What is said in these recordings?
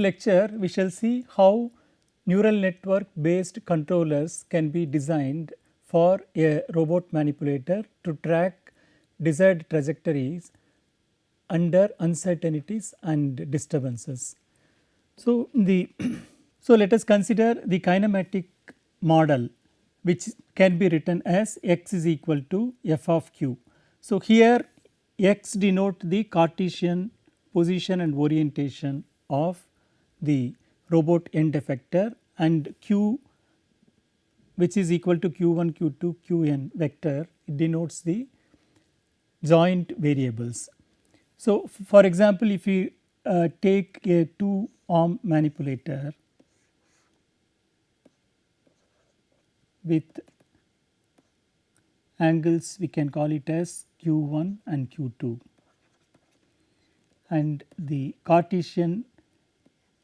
lecture we shall see how neural network based controllers can be designed for a robot manipulator to track desired trajectories under uncertainties and disturbances. So, so let us consider the kinematic model which can be written as x is equal to f of q. So, here x denote the Cartesian position and orientation of the robot end effector, and q which is equal to q1, q2, qn vector, it denotes the joint variables. So, for example, if we take a 2-arm manipulator with angles, we can call it as q1 and q2, and the Cartesian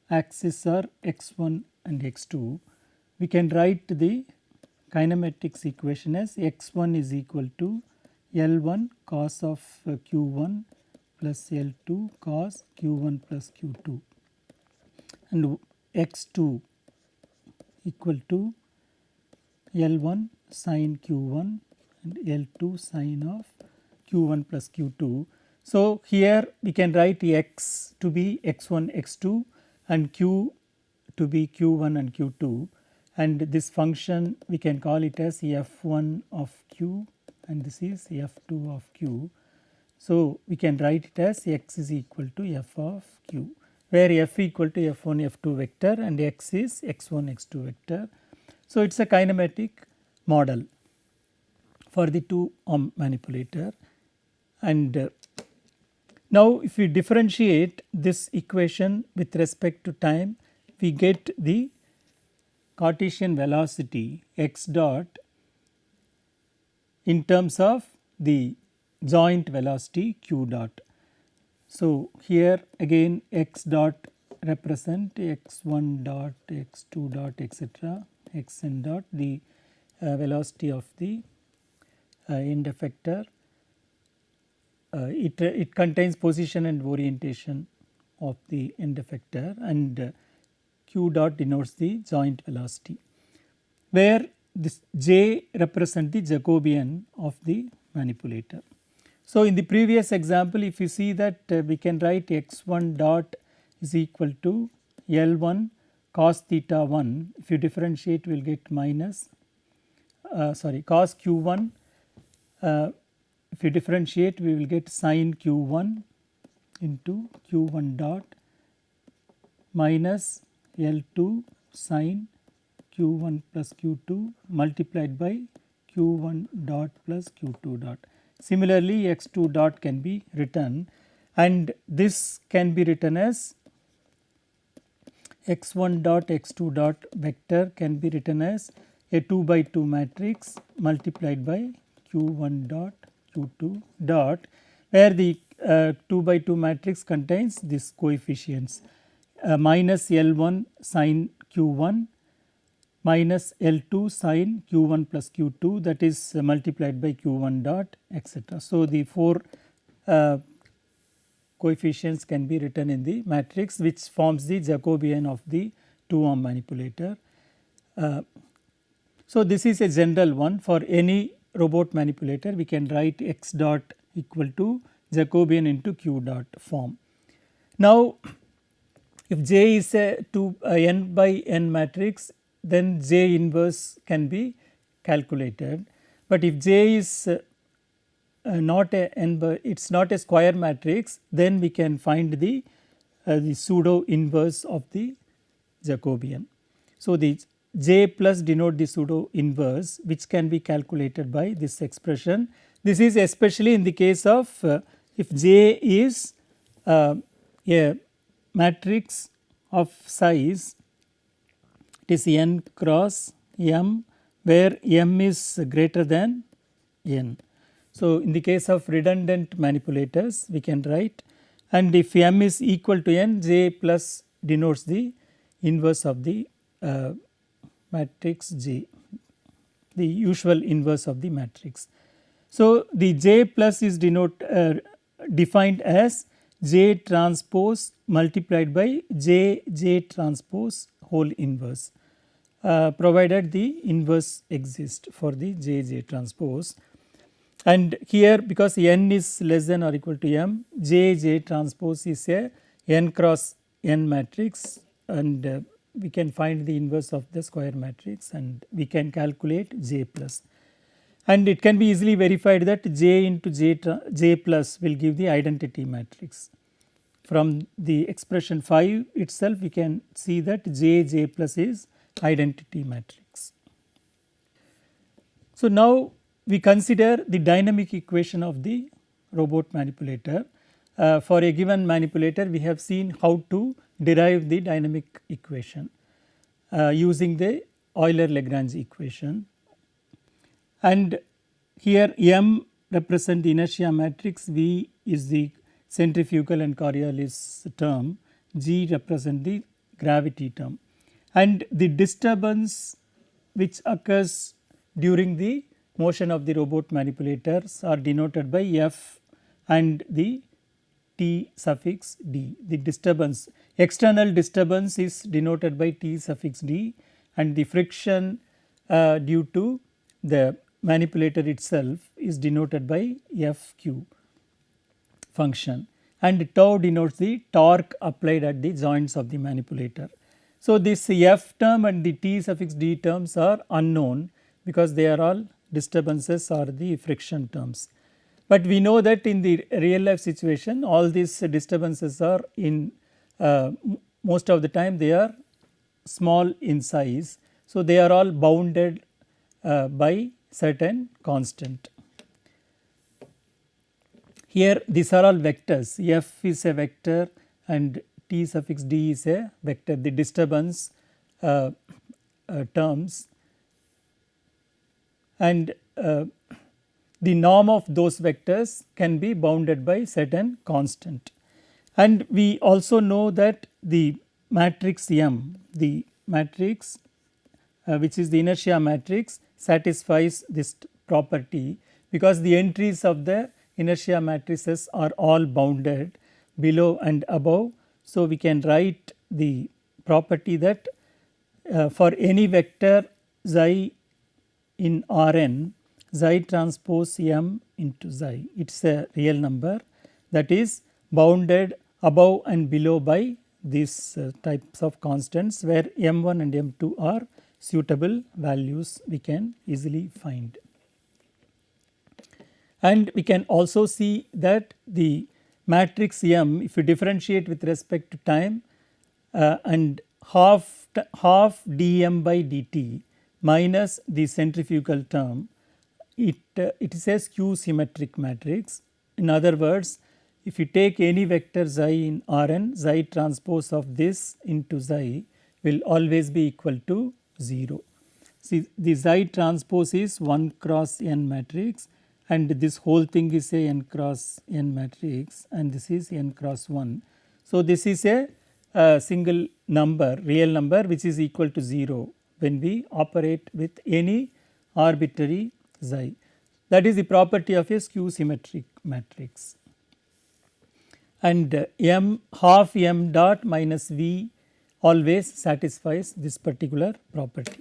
axis are x1 and x2, we can write the kinematics equation as x1 is equal to L1 cos of q1 plus L2 cos q1 plus q2, and x2 equal to L1 sin q1 and L2 sin of q1 plus q2. So, here we can write x to be x1 x2 and q to be q1 and q2, and this function we can call it as f1 of q and this is f2 of q. So, we can write it as x is equal to f of q, where f equal to f1 f2 vector and x is x1 x2 vector. So, it is a kinematic model for the 2-arm manipulator, and now if we differentiate this equation with respect to time, we get the Cartesian velocity x dot in terms of the joint velocity q dot. So, here again x dot represent x1 dot, x2 dot, etc., xn dot, the velocity of the end effector. It contains position and orientation of the end effector, and q dot denotes the joint velocity, where this j represent the Jacobian of the manipulator. So, in the previous example, if you see that we can write x1 dot is equal to L1 cos theta 1, if you differentiate we will get minus cos q1, if you differentiate we will get sin q1 into q1 dot minus L2 sin q1 plus q2 multiplied by q1 dot plus q2 dot. Similarly, x2 dot can be written, and this can be written as x1 dot x2 dot vector can be written as a 2 by 2 matrix multiplied by q1 dot q2 dot, where the 2 by 2 matrix contains these coefficients minus L1 sin q1 minus L2 sin q1 plus q2, that is multiplied by q1 dot, etc. So, the 4 coefficients can be written in the matrix which forms the Jacobian of the 2-arm manipulator. So, this is a general one for any robot manipulator, we can write x dot equal to Jacobian into q dot form. Now, if J is a n by n matrix, then J inverse can be calculated, but if J is not a n by, it is not a square matrix, then we can find the pseudo inverse of the Jacobian. So, the J plus denote the pseudo inverse which can be calculated by this expression. This is especially in the case of if J is a matrix of size, it is n cross m, where m is greater than n. So, in the case of redundant manipulators we can write, and if m is equal to n, J plus denotes the inverse of the matrix J, the usual inverse of the matrix. So, the J plus is defined as J transpose multiplied by J transpose whole inverse, provided the inverse exists for the J transpose. And here, because n is less than or equal to m, J transpose is a n cross n matrix, and we can find the inverse of the square matrix and we can calculate J plus. And it can be easily verified that J into J plus will give the identity matrix. From the expression 5 itself, we can see that J plus is identity matrix. So now we consider the dynamic equation of the robot manipulator. For a given manipulator, we have seen how to derive the dynamic equation using the Euler-Lagrange equation. And here M represent the inertia matrix, V is the centrifugal and Coriolis term, G represent the gravity term, and the disturbance which occurs during the motion of the robot manipulators are denoted by F and the T suffix D. The disturbance, external disturbance is denoted by T suffix D, and the friction due to the manipulator itself is denoted by Fq function, and tau denotes the torque applied at the joints of the manipulator. So, this F term and the T suffix D terms are unknown because they are all disturbances or the friction terms. But we know that in the real life situation, all these disturbances are in most of the time they are small in size. So, they are all bounded by certain constant. Here these are all vectors, F is a vector and T suffix D is a vector, the disturbance terms, and the norm of those vectors can be bounded by certain constant. And we also know that the matrix M, the matrix which is the inertia matrix, satisfies this property because the entries of the inertia matrices are all bounded below and above. So, we can write the property that for any vector xi in Rn, xi transpose m into xi, it is a real number that is bounded above and below by these types of constants, where m1 and m2 are suitable values we can easily find. And we can also see that the matrix M, if you differentiate with respect to time and half dm by dt minus the centrifugal term, it is a skew symmetric matrix. In other words, if you take any vector xi in Rn, xi transpose of this into xi will always be equal to 0. See, the xi transpose is 1 cross n matrix, and this whole thing is a n cross n matrix, and this is n cross 1. So, this is a single number, real number, which is equal to 0 when we operate with any arbitrary xi. That is the property of a skew symmetric matrix. And m half m dot minus v always satisfies this particular property.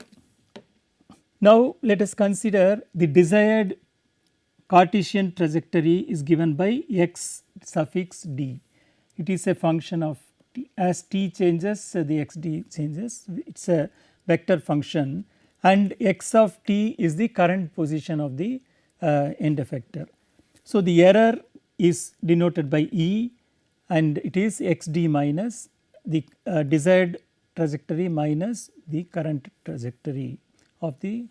Now, let us consider the desired Cartesian trajectory is given by x suffix d. It is a function of t. As t changes, the x d changes. It is a vector function, and x of t is the current position of the end effector. So, the error is denoted by E, and it is x d minus the desired trajectory minus the current trajectory of the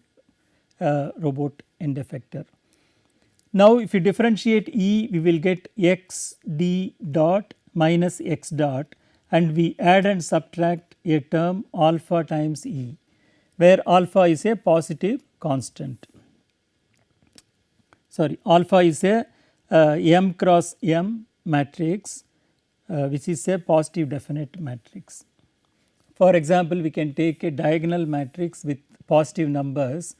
robot end effector. Now, if you differentiate E, we will get x d dot minus x dot, and we add and subtract a term alpha times E, where alpha is a positive constant. Sorry, alpha is a m cross m matrix which is a positive definite matrix. For example, we can take a diagonal matrix with positive numbers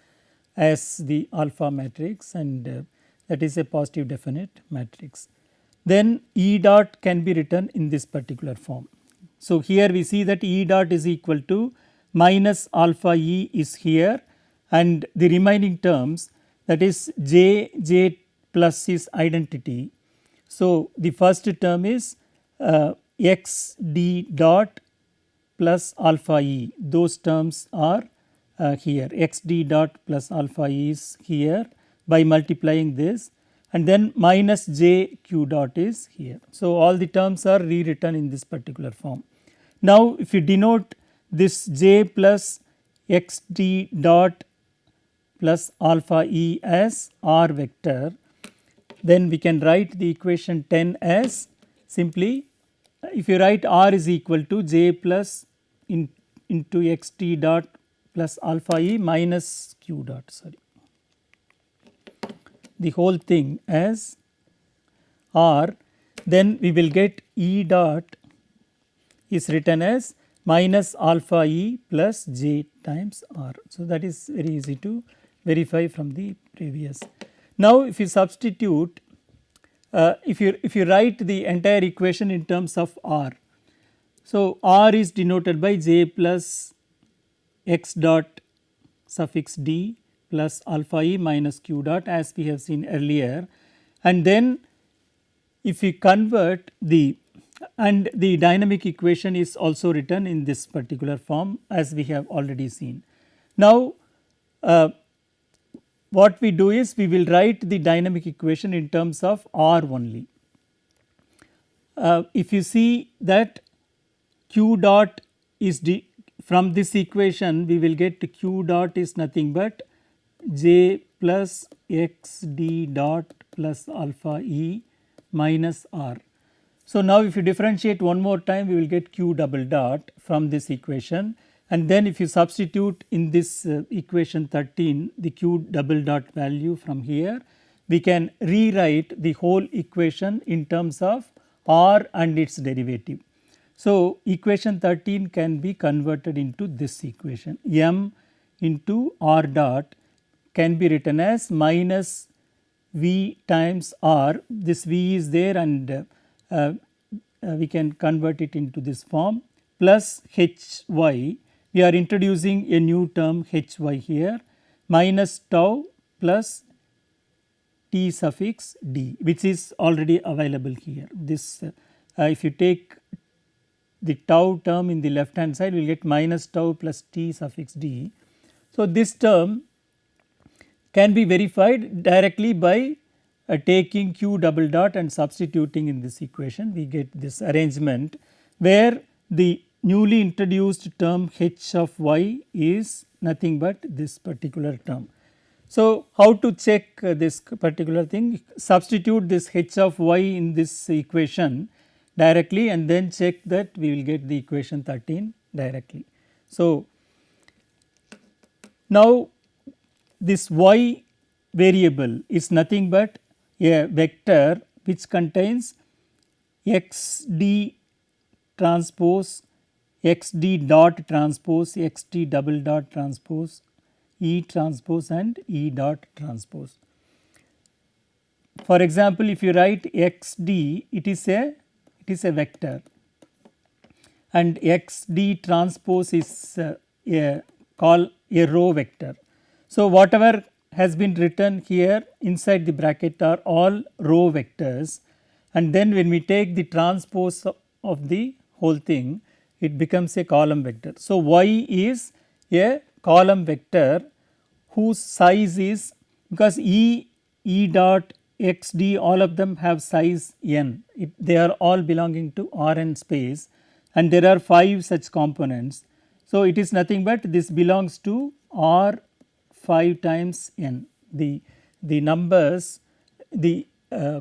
as the alpha matrix, and that is a positive definite matrix. then E dot can be written in this particular form. So, here we see that E dot is equal to minus alpha E is here, and the remaining terms, that is j plus is identity. So, the first term is x d dot plus alpha E, those terms are here, x d dot plus alpha E is here by multiplying this, and then minus j q dot is here. So, all the terms are rewritten in this particular form. Now, if you denote this j plus x d dot plus alpha E as r vector, then we can write the equation 10 as simply, if you write r is equal to j plus into x t dot plus alpha E minus q dot, sorry, the whole thing as r, then we will get E dot is written as minus alpha E plus j times r. So, that is very easy to verify from the previous. Now, if you substitute, if you write the entire equation in terms of r, so r is denoted by j plus x dot suffix d plus alpha E minus q dot, as we have seen earlier, and then if we convert the, and the dynamic equation is also written in this particular form as we have already seen. Now, what we do is we will write the dynamic equation in terms of r only. If you see that q dot is from this equation, we will get q dot is nothing but j plus x d dot plus alpha E minus r. So, now if you differentiate one more time, we will get q double dot from this equation, and then if you substitute in this equation 13 the q double dot value from here, we can rewrite the whole equation in terms of r and its derivative. So, equation 13 can be converted into this equation, m into r dot can be written as minus v times r, this v is there, and we can convert it into this form, plus hy, we are introducing a new term hy here, minus tau plus t suffix d, which is already available here. This if you take the tau term in the left hand side, we will get minus tau plus t suffix d. So, this term can be verified directly by taking q double dot and substituting in this equation. We get this arrangement where the newly introduced term h of y is nothing but this particular term. So, how to check this particular thing? Substitute this h of y in this equation directly, and then check that we will get the equation 13 directly. So, now this y variable is nothing but a vector which contains x d transpose, x d dot transpose, x t double dot transpose, E transpose and E dot transpose. For example, if you write x d, it is a vector, and x d transpose is a row vector. So, whatever has been written here inside the bracket are all row vectors, and then when we take the transpose of the whole thing, it becomes a column vector. So, y is a column vector whose size is, because E dot x d, all of them have size n, they are all belonging to Rn space, and there are 5 such components. So, it is nothing but this belongs to R 5 times n. The numbers, the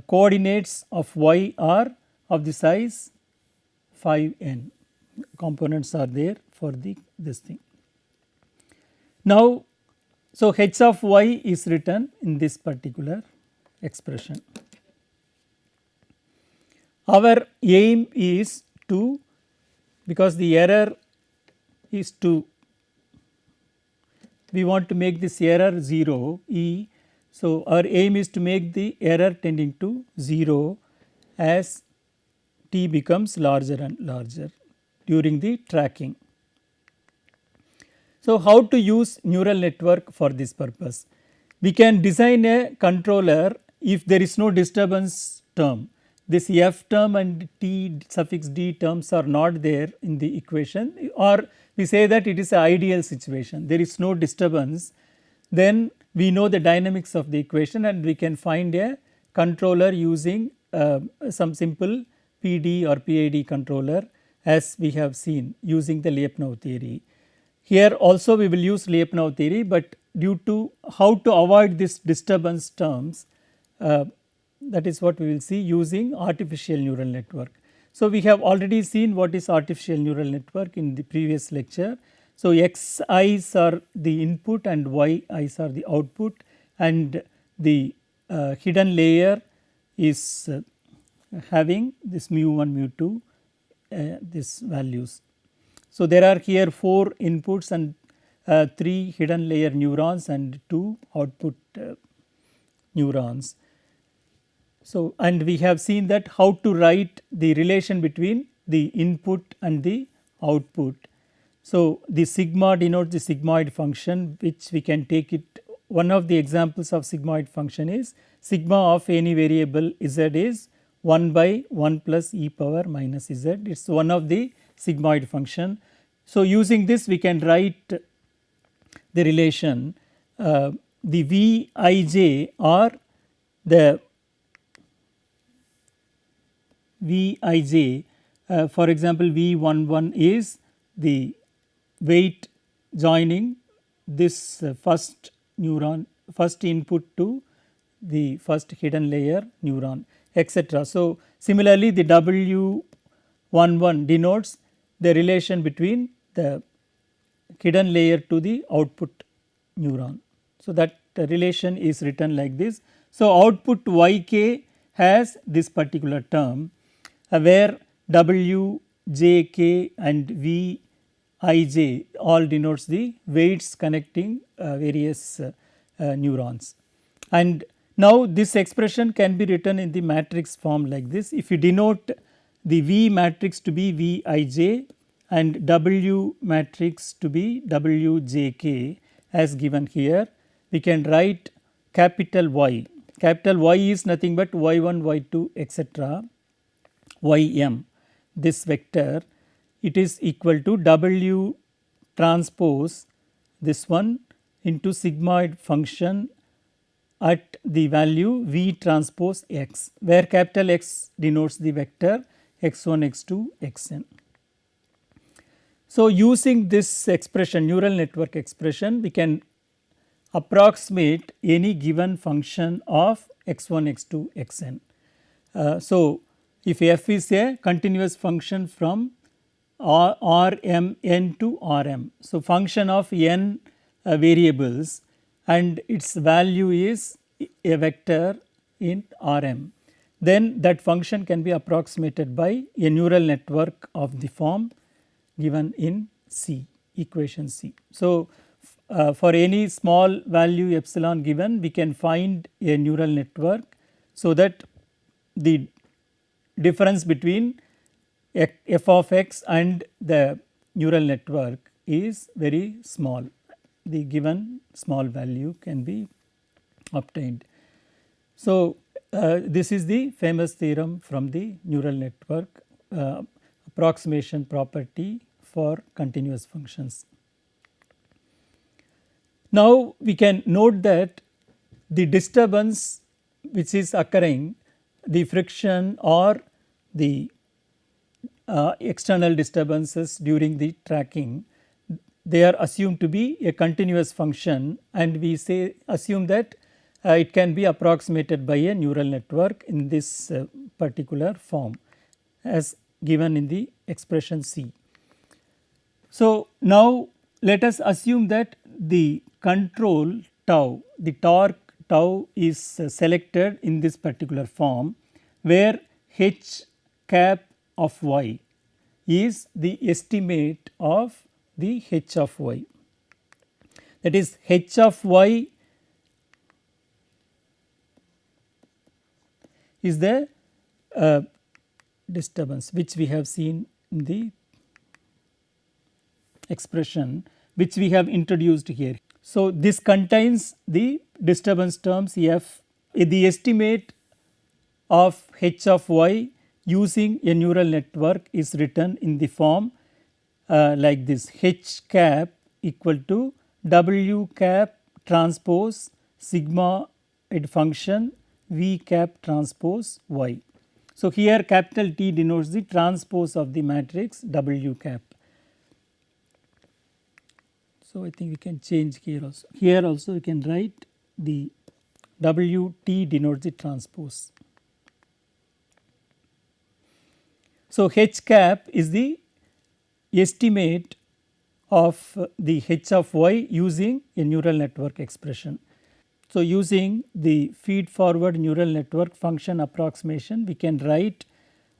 coordinates of y are of the size 5n, components are there for this thing. Now, so h of y is written in this particular expression. Our aim is to, because the error is to, we want to make this error 0 E. So, our aim is to make the error tending to 0, as t becomes larger and larger during the tracking. So, how to use neural network for this purpose? We can design a controller if there is no disturbance term. This f term and t suffix d terms are not there in the equation, or we say that it is an ideal situation. There is no disturbance, then we know the dynamics of the equation and we can find a controller using some simple PD or PID controller, as we have seen using the Lyapunov theory. Here also we will use Lyapunov theory, but due to how to avoid this disturbance terms, that is what we will see using artificial neural network. So, we have already seen what is artificial neural network in the previous lecture. So, xi's are the input and yi's are the output, and the hidden layer is having this mu1, mu2 these values. So, there are here 4 inputs and 3 hidden layer neurons and 2 output neurons. So, and we have seen that how to write the relation between the input and the output. So, the sigma denotes the sigmoid function, which we can take it. One of the examples of sigmoid function is sigma of any variable z is 1 by 1 plus e power minus z. It is one of the sigmoid function. So, using this we can write the relation the Vij or the Vij, for example, V11 is the weight joining this first neuron, first input to the first hidden layer neuron, etc. So, similarly the W11 denotes the relation between the hidden layer to the output neuron. So, that relation is written like this. So, output Yk has this particular term where W, J, K and V, I, J all denotes the weights connecting various neurons. And now this expression can be written in the matrix form like this. If you denote the V matrix to be Vij and W matrix to be Wjk as given here, we can write capital Y. Capital Y is nothing but y1, y2 etc. ym, this vector, it is equal to W transpose this one into sigmoid function at the value V transpose x, where capital X denotes the vector x1, x2, xn. So, using this expression, neural network expression, we can approximate any given function of x1, x2, xn. So, if f is a continuous function from Rm n to Rm, so function of n variables and its value is a vector in Rm, then that function can be approximated by a neural network of the form given in C, equation C. So, for any small value epsilon given, we can find a neural network, so that the difference between f of x and the neural network is very small. The given small value can be obtained. So, this is the famous theorem from the neural network approximation property for continuous functions. Now, we can note that the disturbance which is occurring, the friction or the external disturbances during the tracking, they are assumed to be a continuous function, and we say assume that it can be approximated by a neural network in this particular form as given in the expression C. So, now let us assume that the control tau, the torque tau is selected in this particular form, where h cap of y is the estimate of the h of y. That is, h of y is the disturbance which we have seen in the expression which we have introduced here. So, this contains the disturbance terms f, the estimate of h of y using a neural network is written in the form like this: h cap equal to w cap transpose sigma at function v cap transpose y. So, here capital T denotes the transpose of the matrix w cap. So, I think we can change here also. Here also we can write the W T denotes the transpose. So, H cap is the estimate of the H of y using a neural network expression. So, using the feed forward neural network function approximation, we can write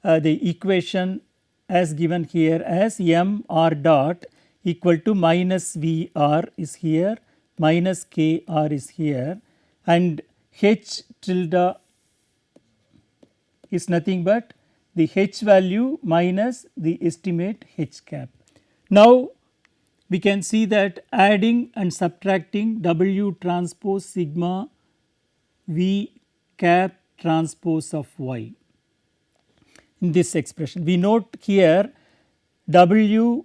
the equation as given here as m r dot equal to minus v r is here, minus k r is here, and h tilde is nothing but the h value minus the estimate h cap. Now, we can see that adding and subtracting w transpose sigma v cap transpose of y in this expression. We note here w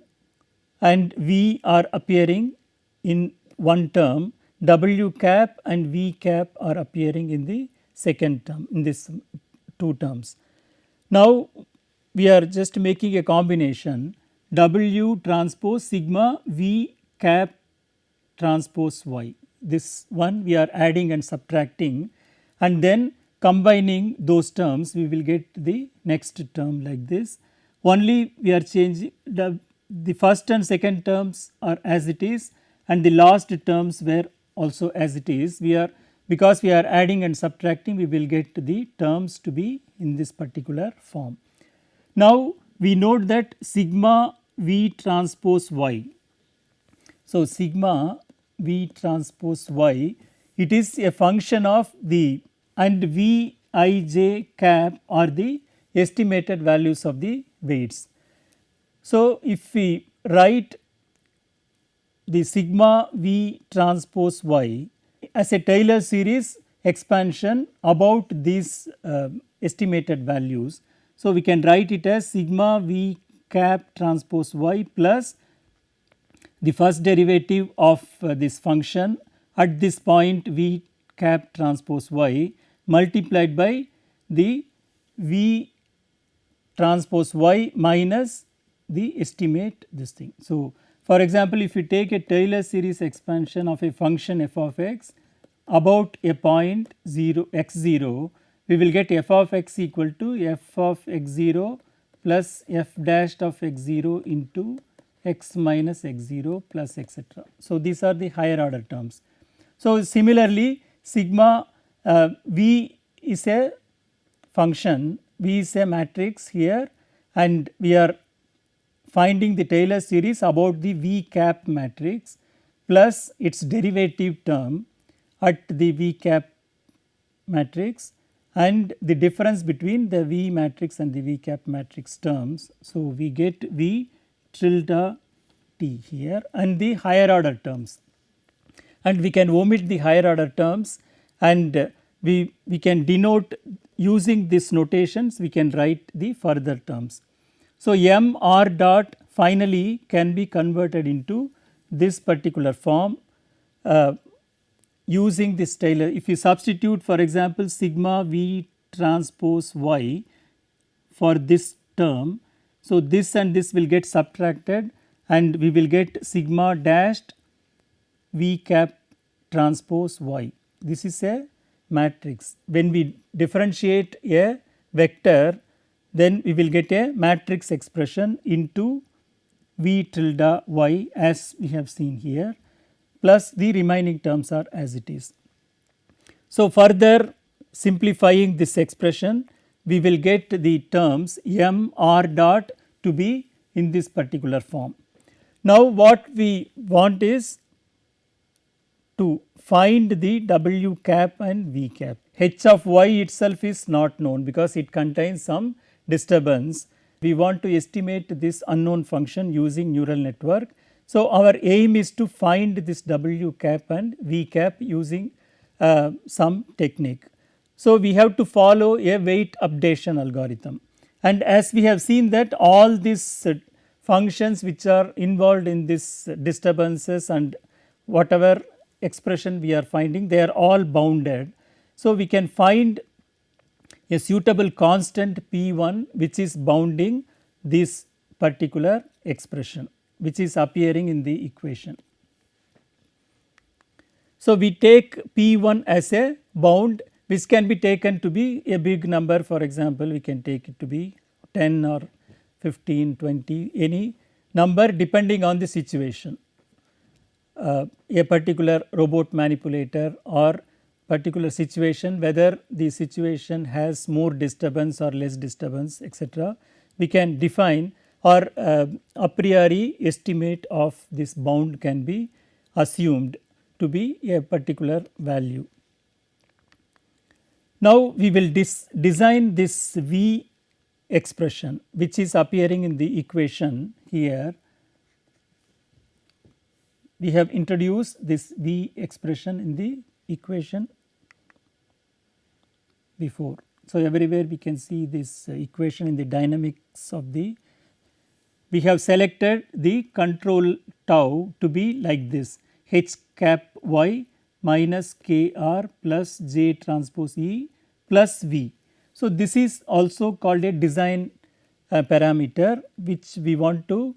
and v are appearing in one term, w cap and v cap are appearing in the second term, in this two terms. Now, we are just making a combination w transpose sigma v cap transpose y. This one we are adding and subtracting, and then combining those terms we will get the next term like this. Only we are changing the first and second terms are as it is, and the last terms were also as it is. We are, because we are adding and subtracting, we will get the terms to be in this particular form. Now, we note that sigma v transpose y. So, sigma v transpose y, it is a function of the, and v I j cap are the estimated values of the weights. So, if we write the sigma v transpose y as a Taylor series expansion about these estimated values. So, we can write it as sigma v cap transpose y plus the first derivative of this function at this point v cap transpose y multiplied by the v transpose y minus the estimate this thing. So, for example, if you take a Taylor series expansion of a function f of x about a point 0 x 0, we will get f of x equal to f of x 0 plus f dashed of x 0 into x minus x 0 plus etc. So, these are the higher order terms. So, similarly, sigma v is a function, v is a matrix here, and we are finding the Taylor series about the v cap matrix plus its derivative term at the v cap matrix and the difference between the v matrix and the v cap matrix terms. So, we get v tilde t here and the higher order terms, and we can omit the higher order terms, and we can denote using these notations, we can write the further terms. So, m r dot finally can be converted into this particular form using this Taylor. If you substitute, for example, sigma v transpose y for this term, so this and this will get subtracted and we will get sigma dashed v cap transpose y. This is a matrix. When we differentiate a vector, then we will get a matrix expression into v tilde y as we have seen here, plus the remaining terms are as it is. So, further simplifying this expression, we will get the terms m r dot to be in this particular form. Now, what we want is to find the W cap and V cap. H of y itself is not known because it contains some disturbance. We want to estimate this unknown function using neural network. So, our aim is to find this W cap and V cap using some technique. So, we have to follow a weight updation algorithm, and as we have seen that all these functions which are involved in this disturbances and whatever expression we are finding, they are all bounded. So, we can find a suitable constant P1 which is bounding this particular expression which is appearing in the equation. So, we take P1 as a bound which can be taken to be a big number. For example, we can take it to be 10 or 15, 20, any number depending on the situation. A particular robot manipulator or particular situation, whether the situation has more disturbance or less disturbance, etc. We can define, or a priori estimate of this bound can be assumed to be a particular value. Now, we will design this V expression which is appearing in the equation here. We have introduced this V expression in the equation before. So, everywhere we can see this equation in the dynamics of the, we have selected the control tau to be like this, H cap y minus k r plus j transpose E plus V. So, this is also called a design parameter which we want to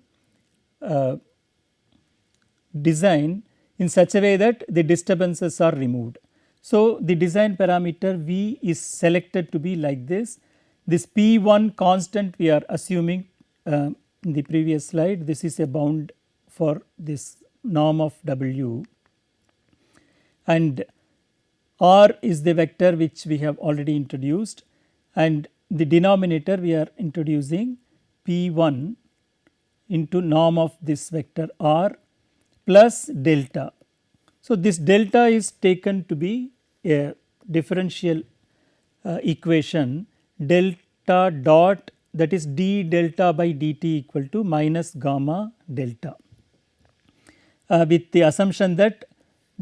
design in such a way that the disturbances are removed. So, the design parameter V is selected to be like this. This P1 constant we are assuming in the previous slide, this is a bound for this norm of W, and R is the vector which we have already introduced, and the denominator we are introducing P1 into norm of this vector R plus delta. So, this delta is taken to be a differential equation, delta dot, that is d delta by dt equal to minus gamma delta, with the assumption that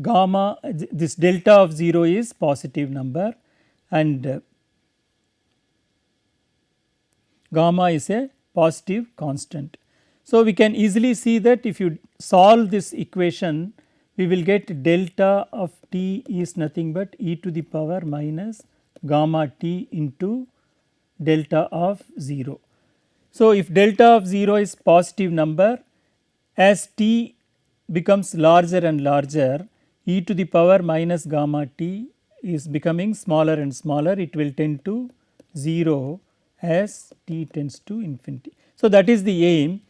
gamma, this delta of 0 is positive number and gamma is a positive constant. So, we can easily see that if you solve this equation, we will get delta of t is nothing but e to the power minus gamma t into delta of 0. So, if delta of 0 is positive number, as t becomes larger and larger, e to the power minus gamma t is becoming smaller and smaller, it will tend to 0 as t tends to infinity. So, that is the aim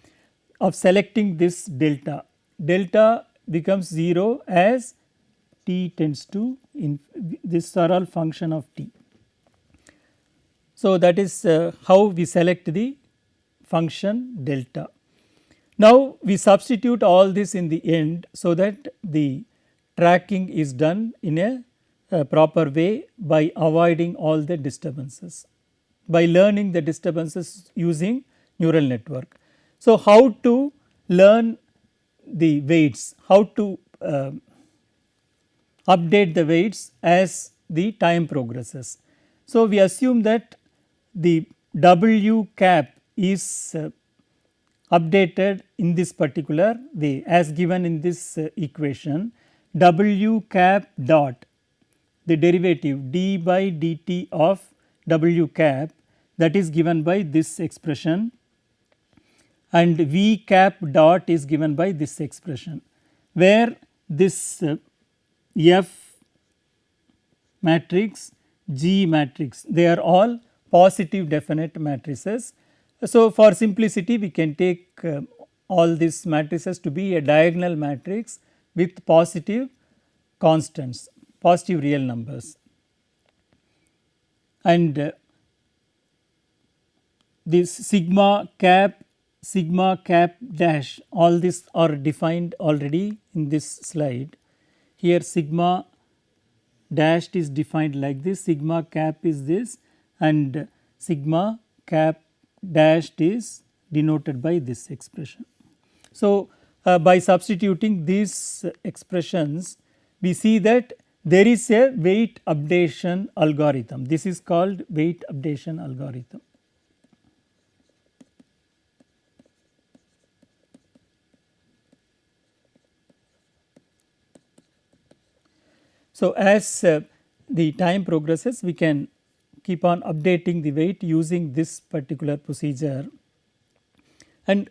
of selecting this delta. Delta becomes 0 as t tends to this are all function of t. So, that is how we select the function delta. Now, we substitute all this in the end so that the tracking is done in a proper way by avoiding all the disturbances, by learning the disturbances using neural network. So, how to learn the weights, how to update the weights as the time progresses. So, we assume that the W cap is updated in this particular way as given in this equation. W cap dot, the derivative d by dt of W cap, that is given by this expression, and V cap dot is given by this expression, where this F matrix, G matrix, they are all positive definite matrices. So, for simplicity we can take all these matrices to be a diagonal matrix with positive constants, positive real numbers, and this sigma cap dash, all these are defined already in this slide. here sigma dashed is defined like this, sigma cap is this, and sigma cap dashed is denoted by this expression. So, by substituting these expressions, we see that there is a weight updation algorithm. This is called weight updation algorithm. So, as the time progresses, we can keep on updating the weight using this particular procedure. And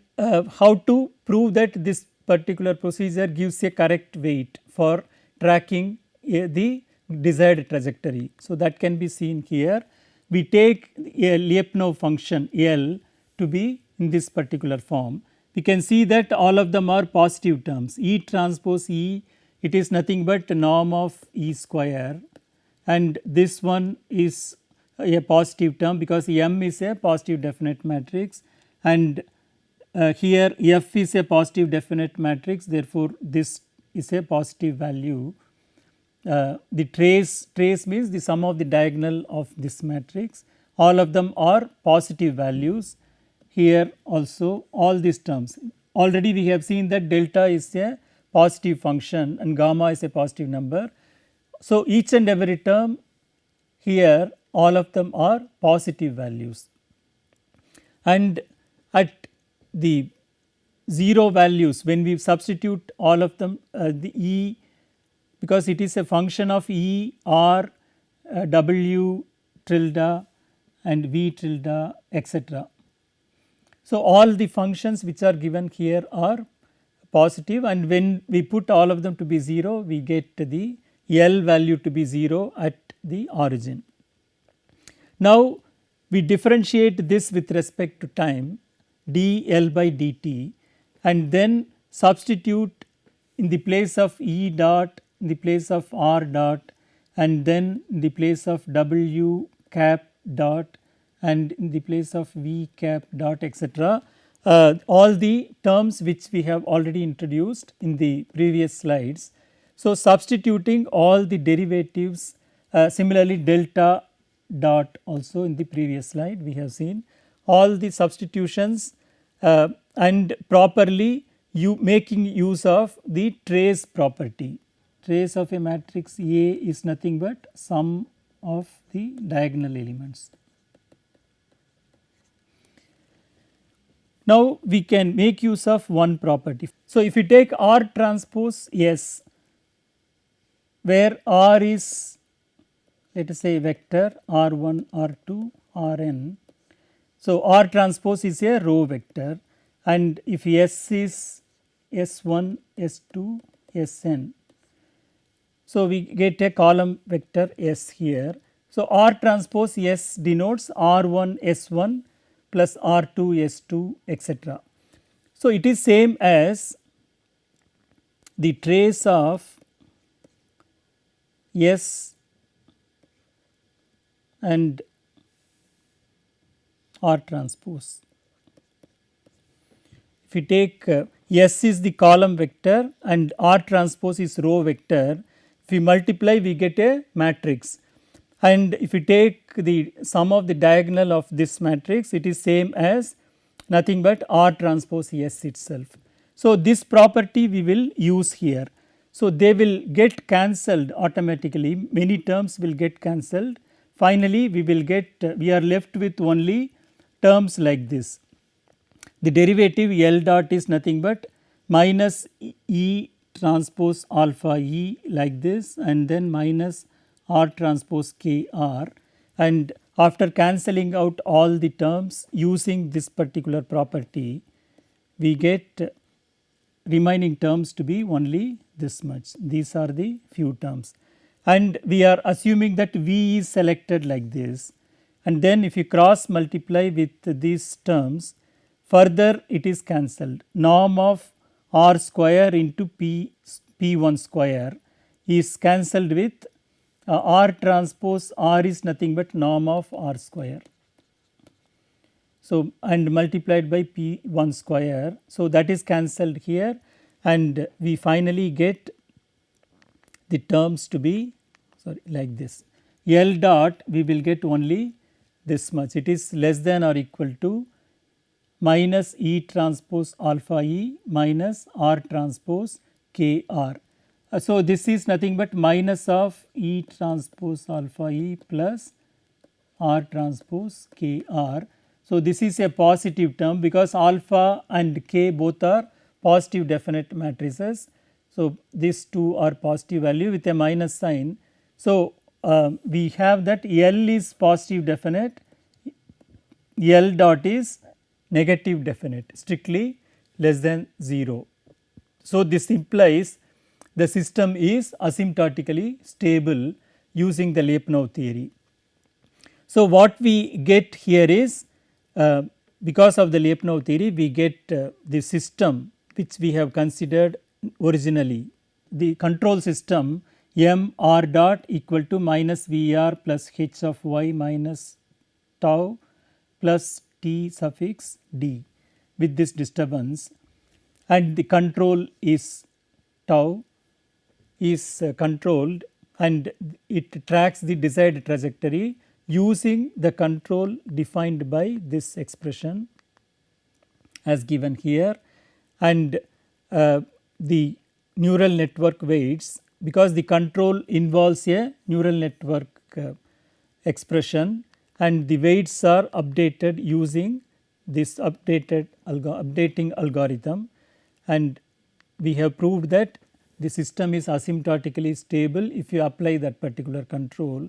how to prove that this particular procedure gives a correct weight for tracking the desired trajectory. So, that can be seen here. We take a Lyapunov function L to be in this particular form. We can see that all of them are positive terms. E transpose E, it is nothing but norm of E square, and this one is a positive term because M is a positive definite matrix, and here F is a positive definite matrix, therefore, this is a positive value. The trace means the sum of the diagonal of this matrix, all of them are positive values. Here also all these terms, already we have seen that delta is a positive function and gamma is a positive number. So, each and every term here, all of them are positive values, and at the 0 values, when we substitute all of them, the E, because it is a function of E, R, W tilde and V tilde, etc. So, all the functions which are given here are positive, and when we put all of them to be 0, we get the L value to be 0 at the origin. Now, we differentiate this with respect to time dL by dt, and then substitute in the place of E dot, in the place of R dot, and then in the place of W cap dot, and in the place of V cap dot, etc. All the terms which we have already introduced in the previous slides. So, substituting all the derivatives, similarly delta dot also in the previous slide we have seen all the substitutions and properly making use of the trace property. Trace of a matrix A is nothing but sum of the diagonal elements. Now, we can make use of one property. So, if you take R transpose S, where R is, let us say, vector R1, R2, Rn. So, R transpose is a row vector, and if S is S1, S2, Sn. So, we get a column vector S here. So, R transpose S denotes R1 S1 plus R2 S2, etc. So, it is same as the trace of S and R transpose. If we take S is the column vector and R transpose is row vector, if we multiply we get a matrix, and if we take the sum of the diagonal of this matrix, it is same as nothing but R transpose S itself. So, this property we will use here. So, they will get cancelled automatically, many terms will get cancelled. Finally, we are left with only terms like this. The derivative L dot is nothing but minus E transpose alpha E like this, and then minus R transpose K R, and after cancelling out all the terms using this particular property, we get remaining terms to be only this much. These are the few terms, and we are assuming that V is selected like this, and then if you cross multiply with these terms, further it is cancelled. Norm of R square into P1 square is cancelled with R transpose R is nothing but norm of R square. So, and multiplied by P1 square. So, that is cancelled here, and we finally get the terms to be like this. L dot we will get only this much, it is less than or equal to minus E transpose alpha E minus R transpose K R. So, this is nothing but minus of E transpose alpha E plus R transpose K R. So, this is a positive term because alpha and K both are positive definite matrices. So, these two are positive value with a minus sign. So, we have that L is positive definite, L dot is negative definite, strictly less than 0. So, this implies the system is asymptotically stable using the Lyapunov theory. So, what we get here is because of the Lyapunov theory we get the system which we have considered originally, the control system m r dot equal to minus V r plus h of y minus tau plus t suffix d with this disturbance, and the control is tau is controlled and it tracks the desired trajectory using the control defined by this expression as given here, and the neural network weights, because the control involves a neural network expression and the weights are updated using this updating algorithm, and we have proved that the system is asymptotically stable if you apply that particular control,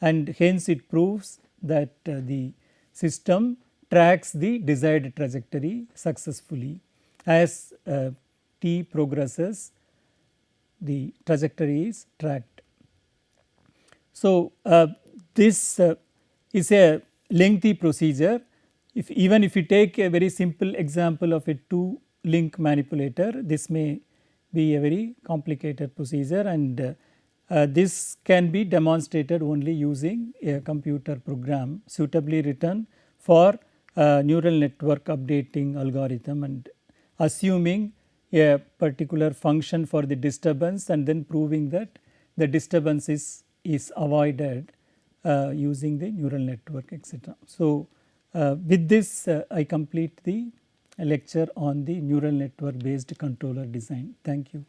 and hence it proves that the system tracks the desired trajectory successfully. As t progresses, the trajectory is tracked. So, this is a lengthy procedure. Even if you take a very simple example of a 2-link manipulator, this may be a very complicated procedure, and this can be demonstrated only using a computer program suitably written for neural network updating algorithm, and assuming a particular function for the disturbance and then proving that the disturbance is avoided using the neural network, etc. So, with this I complete the lecture on the neural network based controller design. Thank you.